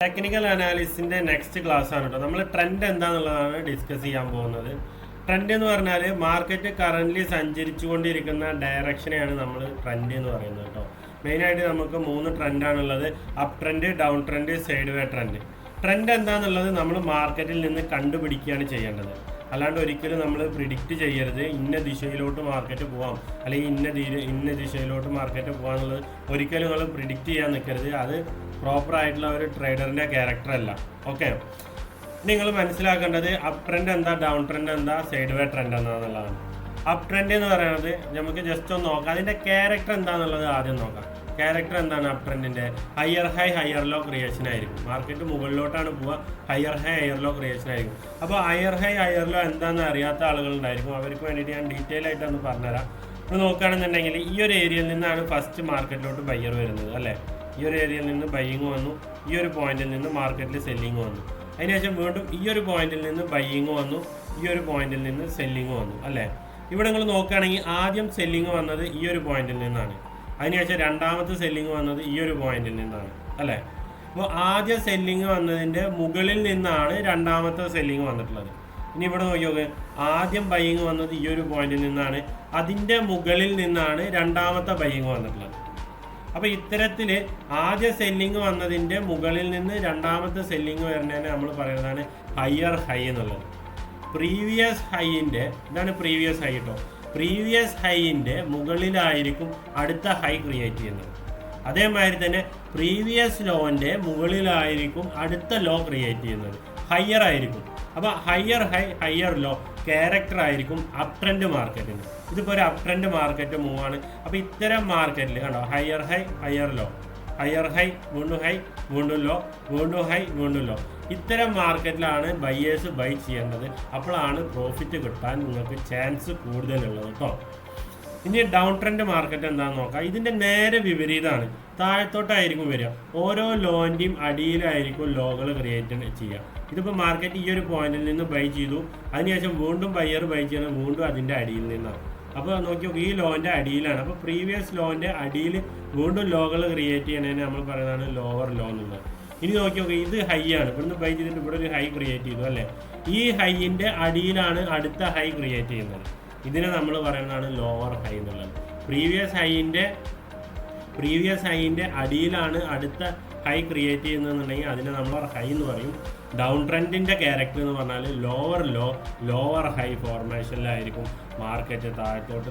Technical അനാലിസിന്റെ next class ആണ് കേട്ടോ. നമ്മൾ ട്രെൻഡ് എന്താണെന്നുള്ളതാണ് ഡിസ്കസ് ചെയ്യാൻ പോകുന്നത്. ട്രെൻഡ് എന്ന് പറഞ്ഞാൽ മാർക്കറ്റ് കറന്റ് സഞ്ചരിച്ചുകൊണ്ടിരിക്കുന്ന ഡയറക്ഷനെയാണ് നമ്മൾ ട്രെൻഡ് എന്ന് പറയുന്നത് കേട്ടോ. മെയിനായിട്ട് നമുക്ക് 3 ട്രെൻഡാണുള്ളത്: up trend, down trend, side way trend. Trend എന്താണെന്നുള്ളത് നമ്മൾ മാർക്കറ്റിൽ നിന്ന് കണ്ടുപിടിക്കുകയാണ് ചെയ്യേണ്ടത്. അല്ലാണ്ട് ഒരിക്കലും നമ്മൾ പ്രിഡിക്റ്റ് ചെയ്യരുത് ഇന്ന ദിശയിലോട്ട് മാർക്കറ്റ് പോകാം അല്ലെങ്കിൽ ഇന്ന ദിശയിലോട്ട് മാർക്കറ്റ് പോകാമെന്നുള്ളത് ഒരിക്കലും നിങ്ങൾ പ്രിഡിക്റ്റ് ചെയ്യാൻ നിൽക്കരുത്. അത് പ്രോപ്പർ ആയിട്ടുള്ള ഒരു ട്രേഡറിൻ്റെ ക്യാരക്ടർ അല്ല. ഓക്കെ, നിങ്ങൾ മനസ്സിലാക്കേണ്ടത് അപ് ട്രെൻഡ് എന്താ, ഡൗൺ ട്രെൻഡ് എന്താ, side way trend എന്താണെന്നുള്ളതാണ്. Up trend എന്ന് പറയുന്നത് നമുക്ക് ജസ്റ്റ് ഒന്ന് നോക്കാം, അതിൻ്റെ ക്യാരക്ടർ എന്താണെന്നുള്ളത് ആദ്യം നോക്കാം. ക്യാരക്ടർ എന്താണ് അപ് ട്രെൻഡിൻ്റെ? Higher high higher low creation ആയിരിക്കും. മാർക്കറ്റ് മുകളിലോട്ടാണ് പോവുക, higher high higher low creation ആയിരിക്കും. അപ്പോൾ ഹയർ ഹൈ ഹയർ ലോ എന്താണെന്ന് അറിയാത്ത ആളുകളുണ്ടായിരിക്കും. അവർക്ക് വേണ്ടിയിട്ട് ഞാൻ ഡീറ്റെയിൽ ആയിട്ടൊന്ന് പറഞ്ഞുതരാം. ഇപ്പോൾ നോക്കുകയാണെന്നുണ്ടെങ്കിൽ ഈ ഒരു ഏരിയയിൽ നിന്നാണ് ഫസ്റ്റ് മാർക്കറ്റിലോട്ട് ബയ്യർ വരുന്നത് അല്ലേ. ഈ ഒരു ഏരിയയിൽ നിന്ന് ബയ്യിങ് വന്നു, ഈ ഒരു പോയിന്റിൽ നിന്ന് മാർക്കറ്റിൽ സെല്ലിങ് വന്നു. അതിനുശേഷം വീണ്ടും ഈ ഒരു പോയിന്റിൽ നിന്ന് ബയ്യിങ് വന്നു, ഈ ഒരു പോയിന്റിൽ നിന്ന് സെല്ലിങ് വന്നു അല്ലേ. ഇവിടെ നിങ്ങൾ നോക്കുകയാണെങ്കിൽ ആദ്യം സെല്ലിങ് വന്നത് ഈ ഒരു പോയിന്റിൽ നിന്നാണ്. അതിനുശേഷം രണ്ടാമത്തെ സെല്ലിങ് വന്നത് ഈ ഒരു പോയിന്റിൽ നിന്നാണ് അല്ലേ. അപ്പോൾ ആദ്യ സെല്ലിങ് വന്നതിൻ്റെ മുകളിൽ നിന്നാണ് രണ്ടാമത്തെ സെല്ലിങ് വന്നിട്ടുള്ളത്. ഇനി ഇവിടെ നോക്കിയോക്കെ, ആദ്യം ബയ്യിങ് വന്നത് ഈ ഒരു പോയിന്റിൽ നിന്നാണ്, അതിൻ്റെ മുകളിൽ നിന്നാണ് രണ്ടാമത്തെ ബയ്യിങ് വന്നിട്ടുള്ളത്. അപ്പോൾ ഇത്തരത്തിൽ ആദ്യ സെല്ലിങ് വന്നതിൻ്റെ മുകളിൽ നിന്ന് രണ്ടാമത്തെ സെല്ലിങ് വരുന്നതിന് നമ്മൾ പറയുന്നതാണ് ഹയർ ഹൈ എന്നുള്ളത്. പ്രീവിയസ് ഹൈൻ്റെ, ഇതാണ് പ്രീവിയസ് ഹൈ കേട്ടോ, പ്രീവിയസ് ഹൈൻ്റെ മുകളിലായിരിക്കും അടുത്ത ഹൈ ക്രിയേറ്റ് ചെയ്യുന്നത്. അതേമാതിരി തന്നെ പ്രീവിയസ് ലോൻ്റെ മുകളിലായിരിക്കും അടുത്ത ലോ ക്രിയേറ്റ് ചെയ്യുന്നത്, ഹയർ ആയിരിക്കും. അപ്പോൾ higher high higher low character ആയിരിക്കും അപ് ട്രെൻഡ് മാർക്കറ്റിന്. ഇതിപ്പോൾ ഒരു അപ് ട്രെൻഡ് മാർക്കറ്റ് മൂവാണ്. അപ്പോൾ ഇത്തരം മാർക്കറ്റിൽ കണ്ടോ, higher high higher low, higher high വീണ്ടും ഹൈ വീണ്ടും ലോ, വീണ്ടും ഹൈ വീണ്ടും ലോ. ഇത്തരം മാർക്കറ്റിലാണ് ബയ്യേഴ്സ് ബൈ ചെയ്യേണ്ടത്. അപ്പോഴാണ് പ്രോഫിറ്റ് കിട്ടാൻ നിങ്ങൾക്ക് ചാൻസ് കൂടുതലുള്ളത് കേട്ടോ. ഇനി ഡൗൺ ട്രെൻഡ് മാർക്കറ്റ് എന്താണെന്ന് നോക്കാം. ഇതിൻ്റെ നേരെ വിപരീതമാണ്, താഴത്തോട്ടായിരിക്കും വരിക. ഓരോ ലോൻ്റെയും അടിയിലായിരിക്കും ലോകൾ ക്രിയേറ്റ് ചെയ്യുക. ഇതിപ്പോൾ മാർക്കറ്റ് ഈ ഒരു പോയിന്റിൽ നിന്ന് ബൈ ചെയ്തു, അതിനുശേഷം വീണ്ടും ബയ്യർ ബൈ ചെയ്യണം, വീണ്ടും അതിൻ്റെ അടിയിൽ നിന്നാണ്. അപ്പോൾ നോക്കി നോക്കി, ഈ ലോൻ്റെ അടിയിലാണ്. അപ്പോൾ പ്രീവിയസ് ലോൻ്റെ അടിയിൽ വീണ്ടും ലോകൾ ക്രിയേറ്റ് ചെയ്യണതിന് നമ്മൾ പറയുന്നതാണ് ലോവർ ലോ എന്നുള്ളത്. ഇനി നോക്കി നോക്കി, ഇത് ഹൈ ആണ്, ഇവിടുന്ന് ബൈ ചെയ്തിട്ട് ഇവിടെ ഒരു ഹൈ ക്രിയേറ്റ് ചെയ്തു അല്ലേ. ഈ ഹൈൻ്റെ അടിയിലാണ് അടുത്ത ഹൈ ക്രിയേറ്റ് ചെയ്യുന്നത്. ഇതിനെ നമ്മൾ പറയുന്നതാണ് ലോവർ ഹൈ എന്നുള്ളത്. പ്രീവിയസ് ഹൈൻ്റെ അടിയിലാണ് അടുത്ത ഹൈ ക്രിയേറ്റ് ചെയ്യുന്നതെന്നുണ്ടെങ്കിൽ അതിനെ നമ്മൾ ഹൈ എന്ന് പറയും. ഡൗൺ ട്രെൻഡിൻ്റെ ക്യാരക്ടർ എന്ന് പറഞ്ഞാൽ ലോവർ ലോ ലോവർ ഹൈ ഫോർമേഷനിലായിരിക്കും മാർക്കറ്റ് താഴത്തോട്ട്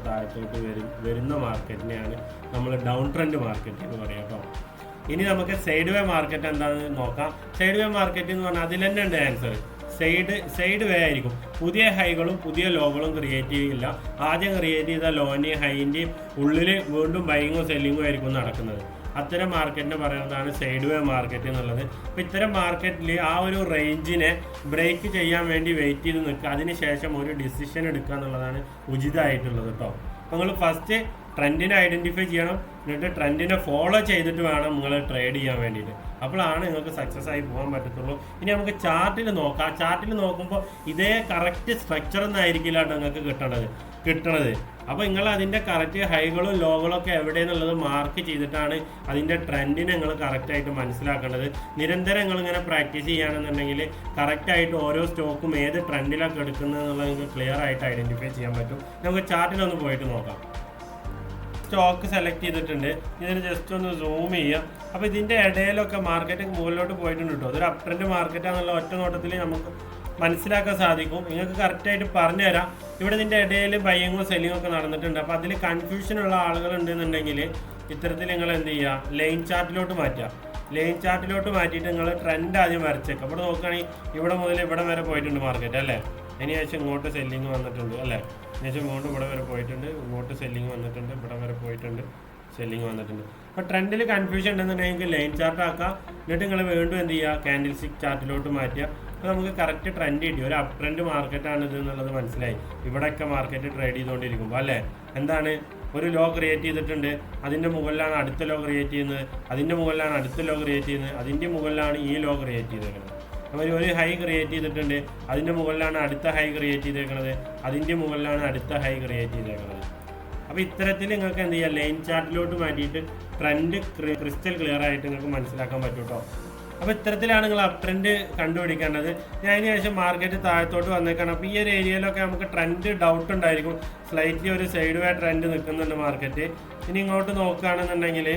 വരുന്ന മാർക്കറ്റിനെയാണ് നമ്മൾ ഡൗൺ ട്രെൻഡ് മാർക്കറ്റ് എന്ന് പറയാം കേട്ടോ. ഇനി നമുക്ക് സൈഡ് വേ മാർക്കറ്റ് എന്താണെന്ന് നോക്കാം. സൈഡ് വേ മാർക്കറ്റ് എന്ന് പറഞ്ഞാൽ അതിൽ തന്നെ ഉണ്ട് ആൻസർ. സൈഡ് വേ ആയിരിക്കും. പുതിയ ഹൈകളും പുതിയ ലോകളും ക്രിയേറ്റ് ചെയ്യില്ല. ആദ്യം ക്രിയേറ്റ് ചെയ്ത ലോൻ്റെയും ഹൈൻ്റെയും ഉള്ളിൽ വീണ്ടും ബൈയിങ്ങോ സെല്ലിങ്ങോ ആയിരിക്കും നടക്കുന്നത്. അത്തരം മാർക്കറ്റിനെ പറയുന്നതാണ് സൈഡ് വേ മാർക്കറ്റ് എന്നുള്ളത്. അപ്പോൾ ഇത്തരം മാർക്കറ്റിൽ ആ ഒരു റേഞ്ചിനെ ബ്രേക്ക് ചെയ്യാൻ വേണ്ടി വെയിറ്റ് ചെയ്ത് നിൽക്കുക, അതിനുശേഷം ഒരു ഡിസിഷൻ എടുക്കുക എന്നുള്ളതാണ് ഉചിതമായിട്ടുള്ളത് കേട്ടോ. അപ്പോൾ നിങ്ങൾ ഫസ്റ്റ് ട്രെൻഡിനെ ഐഡൻറ്റിഫൈ ചെയ്യണം, എന്നിട്ട് ട്രെൻഡിനെ ഫോളോ ചെയ്തിട്ട് വേണം നിങ്ങൾ ട്രേഡ് ചെയ്യാൻ വേണ്ടിയിട്ട്. അപ്പോഴാണ് നിങ്ങൾക്ക് സക്സസ് ആയി പോകാൻ പറ്റത്തുള്ളൂ. ഇനി നമുക്ക് ചാർട്ടിൽ നോക്കാം. ചാർട്ടിൽ നോക്കുമ്പോൾ ഇതേ കറക്റ്റ് സ്ട്രക്ചർ ഒന്നും ആയിരിക്കില്ല നിങ്ങൾക്ക് കിട്ടണത്. അപ്പോൾ നിങ്ങൾ അതിൻ്റെ കറക്റ്റ് ഹൈകളും ലോകളും ഒക്കെ എവിടെയെന്നുള്ളത് മാർക്ക് ചെയ്തിട്ടാണ് അതിൻ്റെ ട്രെൻഡിനെ നിങ്ങൾ കറക്റ്റായിട്ട് മനസ്സിലാക്കേണ്ടത്. നിരന്തരം നിങ്ങളിങ്ങനെ പ്രാക്ടീസ് ചെയ്യുകയാണെന്നുണ്ടെങ്കിൽ കറക്റ്റായിട്ട് ഓരോ സ്റ്റോക്കും ഏത് ട്രെൻഡിലൊക്കെ എടുക്കുന്നത് എന്നുള്ളത് നിങ്ങൾക്ക് ക്ലിയർ ആയിട്ട് ഐഡൻറ്റിഫൈ ചെയ്യാൻ പറ്റും. നമുക്ക് ചാർട്ടിലൊന്ന് പോയിട്ട് നോക്കാം. സ്റ്റോക്ക് സെലക്ട് ചെയ്തിട്ടുണ്ട്, ഇതിന് ജസ്റ്റ് ഒന്ന് സൂം ചെയ്യാം. അപ്പോൾ ഇതിൻ്റെ ഇടയിലൊക്കെ മാർക്കറ്റ് മുകളിലോട്ട് പോയിട്ടുണ്ട് കേട്ടോ. അതൊരു അപ് ട്രെൻഡ് മാർക്കറ്റാണെന്നുള്ള ഒറ്റ നോട്ടത്തിൽ നമുക്ക് മനസ്സിലാക്കാൻ സാധിക്കും. നിങ്ങൾക്ക് കറക്റ്റായിട്ട് പറഞ്ഞു തരാം. ഇവിടെ ഇതിൻ്റെ ഇടയിൽ ബയ്യിങ്ങോ സെല്ലിങ്ങോ ഒക്കെ നടന്നിട്ടുണ്ട്. അപ്പോൾ അതിൽ കൺഫ്യൂഷനുള്ള ആളുകൾ ഉണ്ടെന്നുണ്ടെങ്കിൽ ഇത്തരത്തിൽ നിങ്ങൾ എന്ത് ചെയ്യുക, ലൈൻ ചാർട്ടിലോട്ട് മാറ്റുക. ലൈൻ ചാർട്ടിലോട്ട് മാറ്റിയിട്ട് നിങ്ങൾ ട്രെൻഡ് ആദ്യം വരച്ചേക്കുക. അപ്പോൾ നോക്കുകയാണെങ്കിൽ ഇവിടെ മുതൽ ഇവിടെ വരെ പോയിട്ടുണ്ട് മാർക്കറ്റ് അല്ലേ. അതിനുശേഷം ഇങ്ങോട്ട് സെല്ലിങ് വന്നിട്ടുണ്ട് അല്ലേ. അതിനുശേഷം ഇങ്ങോട്ട് ഇവിടെ വരെ പോയിട്ടുണ്ട്, ഇങ്ങോട്ട് സെല്ലിങ് വന്നിട്ടുണ്ട്, ഇവിടെ വരെ പോയിട്ടുണ്ട്, സെല്ലിങ് വന്നിട്ടുണ്ട്. അപ്പോൾ ട്രെൻഡിൽ കൺഫ്യൂഷൻ ഉണ്ടെന്നുണ്ടെങ്കിൽ ലൈൻ ചാർട്ട് ആക്കുക. എന്നിട്ട് നിങ്ങൾ വീണ്ടും എന്ത് ചെയ്യുക, ക്യാൻഡിൽ സ്റ്റിക്ക് ചാർട്ടിലോട്ട് മാറ്റുക. അപ്പോൾ നമുക്ക് കറക്റ്റ് ട്രെൻഡ് കിട്ടി. ഒരു അപ് ട്രെൻഡ് മാർക്കറ്റാണ് ഇത് എന്നുള്ളത് മനസ്സിലായി. ഇവിടെയൊക്കെ മാർക്കറ്റ് ട്രേഡ് ചെയ്തുകൊണ്ടിരിക്കുമ്പോൾ അല്ലേ, എന്താണ്, ഒരു ലോ ക്രിയേറ്റ് ചെയ്തിട്ടുണ്ട്, അതിൻ്റെ മുകളിലാണ് അടുത്ത ലോ ക്രിയേറ്റ് ചെയ്യുന്നത്, അതിൻ്റെ മുകളിലാണ് അടുത്ത ലോ ക്രിയേറ്റ് ചെയ്യുന്നത്, അതിൻ്റെ മുകളിലാണ് ഈ ലോ ക്രിയേറ്റ് ചെയ്തേക്കുന്നത്. അവർ ഒരു ഹൈ ക്രിയേറ്റ് ചെയ്തിട്ടുണ്ട്, അതിൻ്റെ മുകളിലാണ് അടുത്ത ഹൈ ക്രിയേറ്റ് ചെയ്തേക്കുന്നത്, അതിൻ്റെ മുകളിലാണ് അടുത്ത ഹൈ ക്രിയേറ്റ് ചെയ്തേക്കുന്നത്. അപ്പോൾ ഇത്തരത്തിൽ നിങ്ങൾക്ക് എന്ത് ചെയ്യുക, ലൈൻ ചാർട്ടിലോട്ട് മാറ്റിയിട്ട് ട്രെൻഡ് ക്രിസ്റ്റൽ ക്ലിയർ ആയിട്ട് നിങ്ങൾക്ക് മനസ്സിലാക്കാൻ പറ്റും കേട്ടോ. അപ്പോൾ ഇത്തരത്തിലാണ് നിങ്ങൾ അപ് ട്രെൻഡ് കണ്ടുപിടിക്കേണ്ടത്. ഞാൻ അതിന് ശേഷം മാർക്കറ്റ് താഴത്തോട്ട് വന്നേക്കാണ്. അപ്പോൾ ഈ ഒരു ഏരിയയിലൊക്കെ നമുക്ക് ട്രെൻഡ് ഡൗട്ട് ഉണ്ടായിരിക്കും, സ്ലൈറ്റ്ലി ഒരു സൈഡ് വേ ട്രെൻഡ് നിൽക്കുന്നുണ്ട് മാർക്കറ്റ്. ഇനി ഇങ്ങോട്ട് നോക്കുകയാണെന്നുണ്ടെങ്കിൽ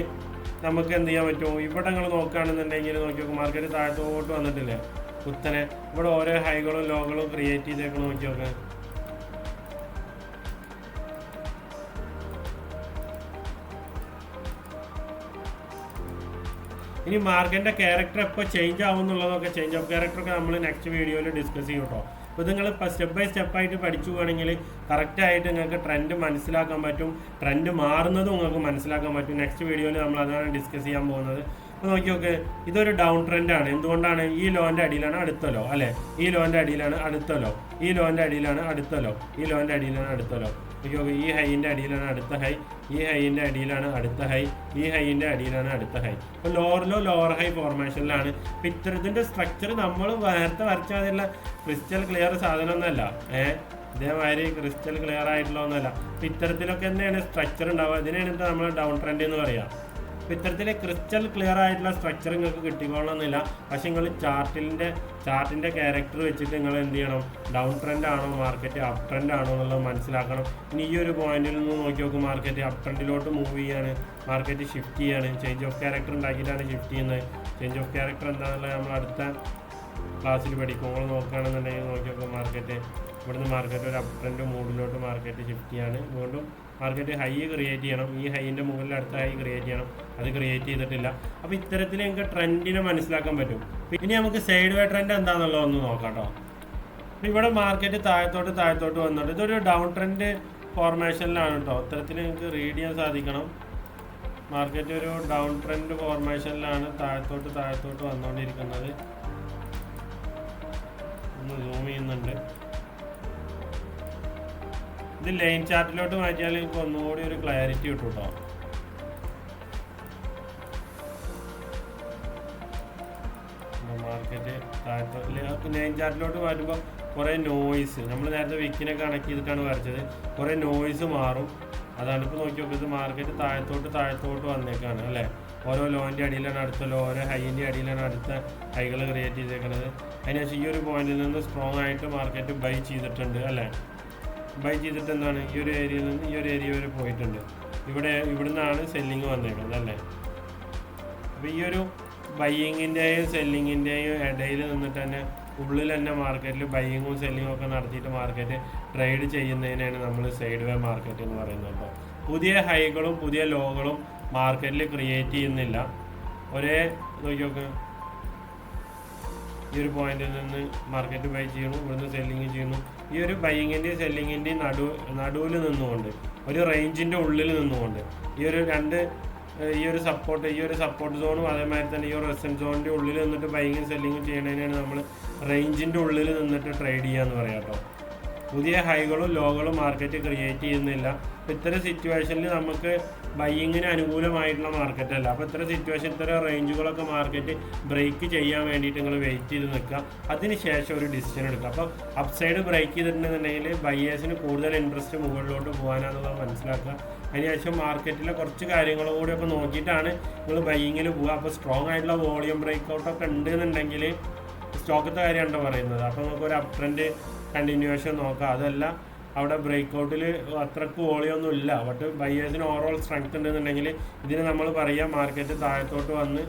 നമുക്ക് എന്ത് ചെയ്യാൻ പറ്റും, ഇവിടെ നിങ്ങൾ നോക്കുകയാണെന്നുണ്ടെങ്കിൽ നോക്കി നോക്കും മാർക്കറ്റ് താഴത്തോട്ട് വന്നിട്ടില്ലേ കുത്തനെ. ഇവിടെ ഓരോ ഹൈകളും ലോകളും ക്രിയേറ്റ് ചെയ്തേക്കണം, നോക്കി നോക്ക്. ഇനി മാർക്കറ്റിൻ്റെ ക്യാരക്ടർ എപ്പോൾ ചേഞ്ച് ആവും എന്നുള്ളതൊക്കെ, ചേഞ്ച് ഓഫ് ക്യാരക്ടറൊക്കെ നമ്മൾ നെക്സ്റ്റ് വീഡിയോയിൽ ഡിസ്കസ് ചെയ്യും കേട്ടോ. അപ്പോൾ നിങ്ങൾ സ്റ്റെപ്പ് ബൈ സ്റ്റെപ്പായിട്ട് പഠിച്ചു പോകണമെങ്കിൽ കറക്റ്റായിട്ട് നിങ്ങൾക്ക് ട്രെൻഡ് മനസ്സിലാക്കാൻ പറ്റും, ട്രെൻഡ് മാറുന്നതും നിങ്ങൾക്ക് മനസ്സിലാക്കാൻ പറ്റും. നെക്സ്റ്റ് വീഡിയോയിൽ നമ്മൾ അതാണ് ഡിസ്കസ് ചെയ്യാൻ പോകുന്നത്. അപ്പോൾ നോക്കി നോക്ക്, ഇതൊരു ഡൗൺ ട്രെൻഡാണ്. എന്തുകൊണ്ടാണ്? ഈ ലോൻ്റെ അടിയിലാണ് അടുത്ത ലോ അല്ലേ, ഈ ലോൻ്റെ അടിയിലാണ് അടുത്ത ലോ, ഈ ലോൻ്റെ അടിയിലാണ് അടുത്ത ലോ, ഈ ലോൻ്റെ അടിയിലാണ് അടുത്ത ലോ. നോക്കി നോക്ക്, ഈ ഹൈൻ്റെ അടിയിലാണ് അടുത്ത ഹൈ, ഈ ഹൈൻ്റെ അടിയിലാണ് അടുത്ത ഹൈ, ഈ ഹൈൻ്റെ അടിയിലാണ് അടുത്ത ഹൈ. അപ്പോൾ ലോവർ ലോ ലോവർ ഹൈ ഫോർമേഷനിലാണ്. അപ്പോൾ ഇത്തരത്തിൻ്റെ സ്ട്രക്ചർ നമ്മൾ നേരത്തെ വരച്ചാൽ ക്രിസ്റ്റൽ ക്ലിയർ സാധനമൊന്നുമല്ല, ഇതേമാതിരി ക്രിസ്റ്റൽ ക്ലിയർ ആയിട്ടുള്ള ഒന്നുമല്ല. അപ്പോൾ ഇത്തരത്തിലൊക്കെ തന്നെയാണ് സ്ട്രക്ചർ ഉണ്ടാവുക. ഇതിനാണ് നമ്മൾ ഡൗൺ ട്രെൻഡ് എന്ന് പറയുക. അപ്പോൾ ഇത്തരത്തിൽ ക്രിസ്റ്റൽ ക്ലിയർ ആയിട്ടുള്ള സ്ട്രക്ചർ നിങ്ങൾക്ക് കിട്ടിക്കൊള്ളണമെന്നില്ല. പക്ഷെ നിങ്ങൾ ചാർട്ടിൻ്റെ ക്യാരക്ടർ വെച്ചിട്ട് നിങ്ങൾ എന്ത് ചെയ്യണം, ഡൗൺ ട്രെൻഡ് ആണോ മാർക്കറ്റ് അപ് ട്രെൻഡ് ആണോ എന്നുള്ളത് മനസ്സിലാക്കണം. ഇനി ഈ ഒരു പോയിന്റിൽ നിന്ന് നോക്കി നോക്കും, മാർക്കറ്റ് അപ് ട്രെൻഡിലോട്ട് മൂവ് ചെയ്യാണ്, മാർക്കറ്റ് ഷിഫ്റ്റ് ചെയ്യാണ്, ചേഞ്ച് ഓഫ് ക്യാരക്ടർ ഉണ്ടാക്കിയിട്ടാണ് ഷിഫ്റ്റ് ചെയ്യുന്നത്. ചേഞ്ച് ഓഫ് ക്യാരക്ടർ എന്താണെന്നുള്ളത് നമ്മൾ അടുത്ത ക്ലാസ്സിൽ പഠിക്കും. നമ്മൾ നോക്കുകയാണെന്നുണ്ടെങ്കിൽ നോക്കി നോക്കും, മാർക്കറ്റ് ഇവിടുന്ന് മാർക്കറ്റ് ഒരു അപ് ട്രെൻഡ് മൂഡിലോട്ട് മാർക്കറ്റ് ഷിഫ്റ്റ് ചെയ്യാണ്. വീണ്ടും മാർക്കറ്റ് ഹൈ ക്രിയേറ്റ് ചെയ്യണം, ഈ ഹൈൻ്റെ മുകളിൽ അടുത്ത ഹൈ ക്രിയേറ്റ് ചെയ്യണം, അത് ക്രിയേറ്റ് ചെയ്തിട്ടില്ല. അപ്പോൾ ഇത്തരത്തിൽ നിങ്ങൾക്ക് ട്രെൻഡിനെ മനസ്സിലാക്കാൻ പറ്റും. ഇനി നമുക്ക് സൈഡ് വേ ട്രെൻഡ് എന്താണെന്നുള്ളത് ഒന്ന് നോക്കാം കേട്ടോ. അപ്പോൾ ഇവിടെ മാർക്കറ്റ് താഴത്തോട്ട് വന്നിട്ട് ഇതൊരു ഡൗൺ ട്രെൻഡ് ഫോർമേഷനിലാണ് കേട്ടോ. ഇത്തരത്തിൽ നിങ്ങൾക്ക് റീഡ് ചെയ്യാൻ സാധിക്കണം. മാർക്കറ്റ് ഒരു ഡൗൺ ട്രെൻഡ് ഫോർമേഷനിലാണ് താഴത്തോട്ട് വന്നുകൊണ്ടിരിക്കുന്നത്. ഒന്ന് സൂം ചെയ്യുന്നുണ്ട്. ഇത് ലൈൻ ചാർട്ടിലോട്ട് മാറ്റിയാൽ എനിക്ക് ഒന്നുകൂടി ഒരു ക്ലാരിറ്റി കിട്ടും കേട്ടോ. മാർക്കറ്റ് താഴത്തോട്ട് ലൈൻ ചാർട്ടിലോട്ട് മാറ്റുമ്പോൾ കുറേ നോയ്സ്, നമ്മൾ നേരത്തെ വിക്കിനെ കണക്ട് ചെയ്തിട്ടാണ് വരച്ചത്, കുറേ നോയ്സ് മാറും. അതാണ് ഇപ്പോൾ നോക്കി നോക്കിയത്. മാർക്കറ്റ് താഴത്തോട്ട് വന്നേക്കാണ് അല്ലേ. ഓരോ ലോൻ്റെ അടിയിലാണ് അടുത്ത ലോ, ഓരോ ഹൈൻ്റെ അടിയിലാണ് അടുത്ത ഹൈകൾ ക്രിയേറ്റ് ചെയ്തേക്കുന്നത്. അതിനുശേഷം ഈ ഒരു പോയിന്റിൽ നിന്ന് സ്ട്രോങ് ആയിട്ട് മാർക്കറ്റ് ബൈ ചെയ്തിട്ടുണ്ട് അല്ലേ. ബൈ ചെയ്തിട്ട് എന്താണ്, ഈ ഒരു ഏരിയയിൽ നിന്ന് ഈ ഒരു ഏരിയ വരെ പോയിട്ടുണ്ട്. ഇവിടുന്നാണ് സെല്ലിങ് വന്നേക്കുന്നത് അല്ലേ. അപ്പോൾ ഈ ഒരു ബൈയിങ്ങിൻ്റെയും സെല്ലിങ്ങിൻ്റെയും ഇടയിൽ നിന്നിട്ട് തന്നെ ഉള്ളിൽ തന്നെ മാർക്കറ്റിൽ ബൈയിങ്ങും സെല്ലിങ്ങും ഒക്കെ നടത്തിയിട്ട് മാർക്കറ്റ് ട്രേഡ് ചെയ്യുന്നതിനാണ് നമ്മൾ സൈഡ് വേ മാർക്കറ്റ് എന്ന് പറയുന്നത് കേട്ടോ. പുതിയ ഹൈകളും പുതിയ ലോകളും മാർക്കറ്റിൽ ക്രിയേറ്റ് ചെയ്യുന്നില്ല. ഒരേ നോക്കിയൊക്കെ ഈ ഒരു പോയിന്റിൽ നിന്ന് മാർക്കറ്റ് ബൈ ചെയ്യുന്നു, ഇവിടുന്ന് സെല്ലിങ് ചെയ്യുന്നു. ഈ ഒരു ബൈയിങ്ങിൻ്റെയും സെല്ലിങ്ങിൻ്റെയും നടുവിൽ നിന്നുകൊണ്ട്, ഒരു റേഞ്ചിൻ്റെ ഉള്ളിൽ നിന്നുകൊണ്ട് ഈ ഒരു സപ്പോർട്ട് സോണും അതേമാതിരി തന്നെ ഈ ഒരു റെസിസ്റ്റൻസ് സോണിൻ്റെ ഉള്ളിൽ നിന്നിട്ട് ബൈയിങ്ങും സെല്ലിങ്ങും ചെയ്യുന്നതിനാണ് നമ്മൾ റേഞ്ചിൻ്റെ ഉള്ളിൽ നിന്നിട്ട് ട്രേഡ് ചെയ്യാന്ന് പറയാം കേട്ടോ. പുതിയ ഹൈകളും ലോകളും മാർക്കറ്റ് ക്രിയേറ്റ് ചെയ്യുന്നില്ല. അപ്പോൾ ഇത്തരം സിറ്റുവേഷനിൽ നമുക്ക് ബൈയിങ്ങിന് അനുകൂലമായിട്ടുള്ള മാർക്കറ്റ് അല്ല. അപ്പോൾ ഇത്തരം സിറ്റുവേഷൻ, ഇത്തരം റേഞ്ചുകളൊക്കെ മാർക്കറ്റ് ബ്രേക്ക് ചെയ്യാൻ വേണ്ടിയിട്ട് നിങ്ങൾ വെയിറ്റ് ചെയ്ത് നിൽക്കുക. അതിനുശേഷം ഒരു ഡിസിഷൻ എടുക്കുക. അപ്പോൾ അപ്സൈഡ് ബ്രേക്ക് ചെയ്തിട്ടുണ്ടെന്നുണ്ടെങ്കിൽ ബയ്യേഴ്സിന് കൂടുതൽ ഇൻട്രസ്റ്റ് മുകളിലോട്ട് പോകാനാണെന്നുള്ളത് മനസ്സിലാക്കുക. അതിനുശേഷം മാർക്കറ്റിലെ കുറച്ച് കാര്യങ്ങളും കൂടിയൊക്കെ നോക്കിയിട്ടാണ് നിങ്ങൾ ബൈയിങ്ങിൽ പോവുക. അപ്പോൾ സ്ട്രോങ് ആയിട്ടുള്ള വോളിയം ബ്രേക്ക് ഔട്ടൊക്കെ ഉണ്ടെന്നുണ്ടെങ്കിൽ സ്റ്റോക്കത്തെ കാര്യമാണ് പറയുന്നത്. അപ്പോൾ നമുക്കൊരു അപ് ട്രെൻഡ് കണ്ടിന്യൂവേഷൻ നോക്കാം. അതല്ല അവിടെ ബ്രേക്ക് ഔട്ടിൽ അത്രക്ക് വോളിയൊന്നും ഇല്ല, ബട്ട് ബയ്യേഴ്സിന് ഓവറോൾ സ്ട്രെങ്ത് ഉണ്ടെന്നുണ്ടെങ്കിൽ ഇതിന് നമ്മൾ പറയുക മാർക്കറ്റ് താഴത്തോട്ട് വന്ന്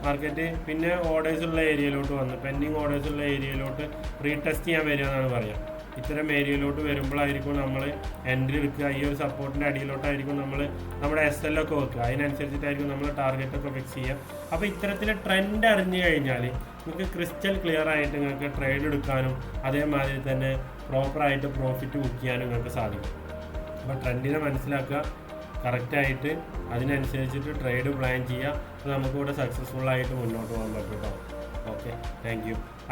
മാർക്കറ്റ് പിന്നെ ഓർഡേഴ്സുള്ള ഏരിയയിലോട്ട് വന്ന് പെൻഡിങ് ഓർഡേഴ്സുള്ള ഏരിയയിലോട്ട് റീടെസ്റ്റ് ചെയ്യാൻ വരിക എന്നാണ് പറയുക. ഇത്തരം ഏരിയയിലോട്ട് വരുമ്പോഴായിരിക്കും നമ്മൾ എൻട്രി എടുക്കുക. ഈ ഒരു സപ്പോർട്ടിൻ്റെ അടിയിലോട്ടായിരിക്കും നമ്മൾ നമ്മുടെ SL ഒക്കെ വെക്കുക. അതിനനുസരിച്ചിട്ടായിരിക്കും നമ്മൾ ടാർഗറ്റൊക്കെ ഫിക്സ് ചെയ്യുക. അപ്പോൾ ഇത്തരത്തിൽ ട്രെൻഡ് അറിഞ്ഞു കഴിഞ്ഞാൽ നിങ്ങൾക്ക് ക്രിസ്റ്റൽ ക്ലിയർ ആയിട്ട് നിങ്ങൾക്ക് ട്രേഡ് എടുക്കാനും അതേമാതിരി തന്നെ പ്രോപ്പറായിട്ട് പ്രോഫിറ്റ് ബുക്ക് ചെയ്യാനും നിങ്ങൾക്ക് സാധിക്കും. അപ്പോൾ ട്രെൻഡിനെ മനസ്സിലാക്കുക, കറക്റ്റായിട്ട് അതിനനുസരിച്ചിട്ട് ട്രേഡ് പ്ലാൻ ചെയ്യുക. അപ്പോൾ നമുക്കിവിടെ സക്സസ്ഫുള്ളായിട്ട് മുന്നോട്ട് പോകാൻ പറ്റും കേട്ടോ. Okay, thank you.